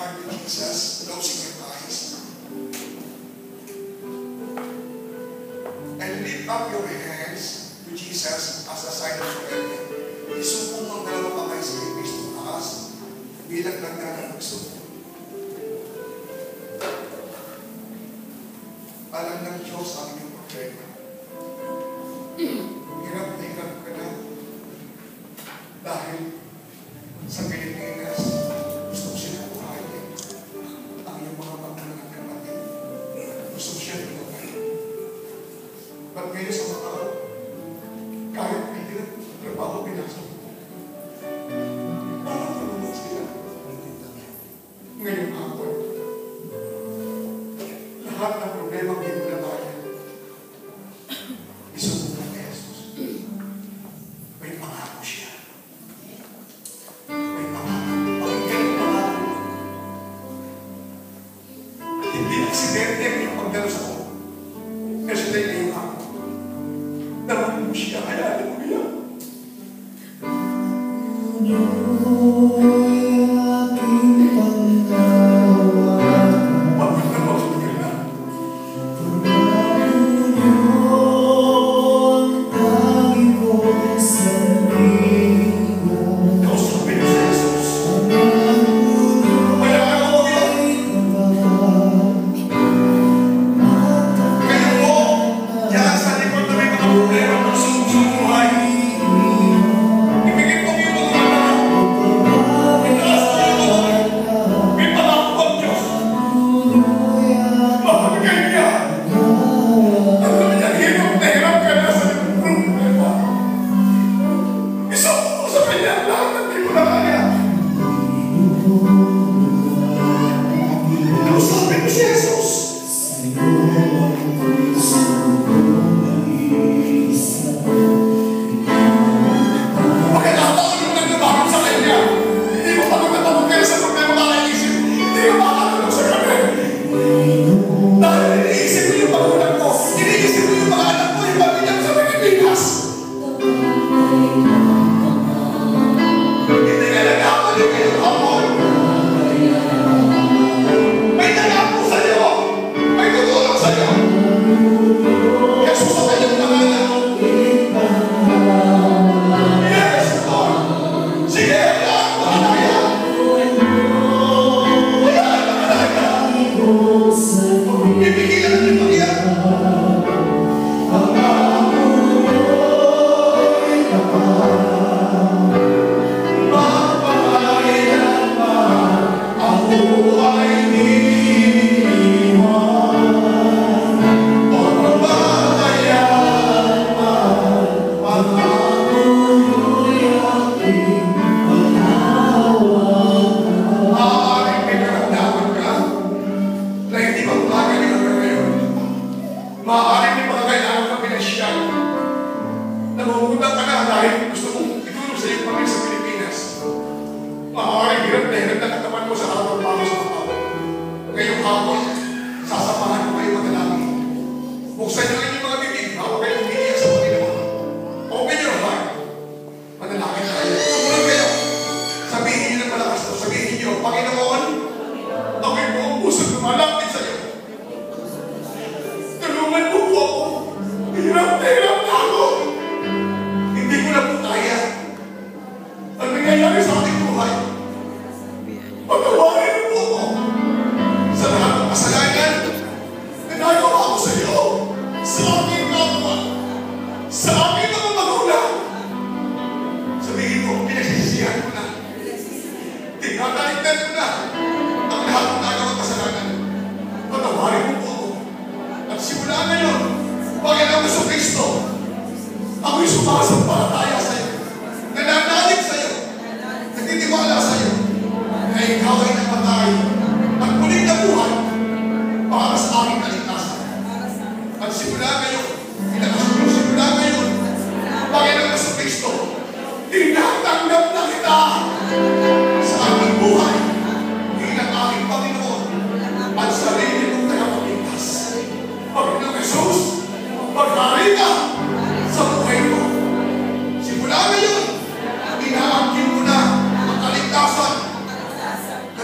heart to Jesus, closing your eyes, and lift up your hands to Jesus as a sign of surrender. Isubong ang dalawang kamay sa Kristo taas bilang nagdang magsubong. Alam ng Diyos ang inyong problema. Hirap na hirap ka na dahil sa Pilipinas gusto ko siya buhayin ang iyong mga magulang at kapatid. Gusto ko siya buhayin. Ba't ngayon sa mga tao, kahit hindi na trabaho pinasok ko, parang tulungan sila. Ngayong hapon, lahat ng problema ang hindi na bayan, isubukan ni Jesus. May pangako siya. May pangako. Pakinggan ang pangako. Hindi aksidente yung pagdalo sa ko. Kasi tayo na yung ako. Naman mo siya, kaya mo biyak.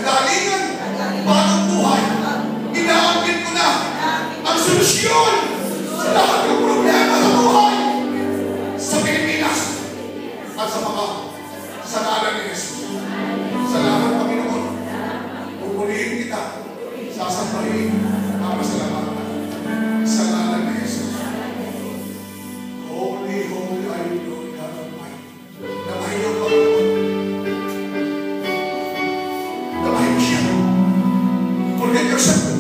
Kagalingan bagong buhay. Inaangkin ko na ang solusyon sa lahat ng problema sa buhay sa Pilipinas at sa mga sa ngalan ni Jesus. Salamat, Panginoon. Pupurihin kita. Sasambahin ang masalamatan sa ngalan ni Jesus. Holy, holy are you, Lord God Almighty. Damahin niyo, Panginoon. Damahin mo siya. Forget yourself.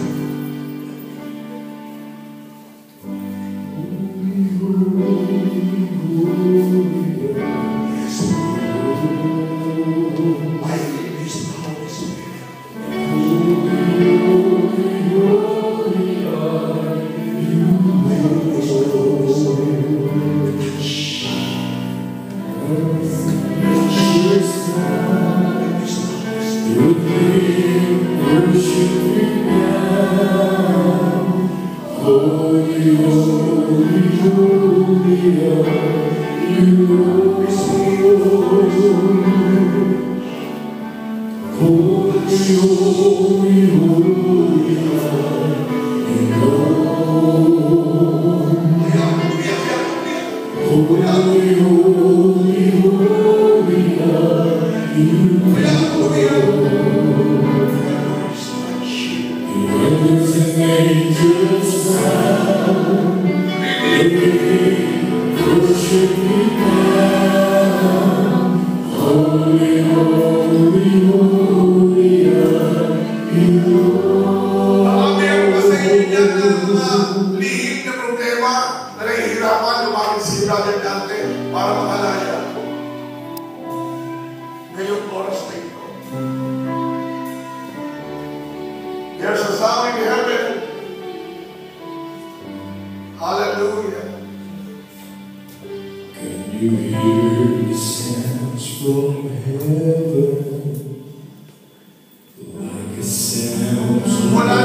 Wala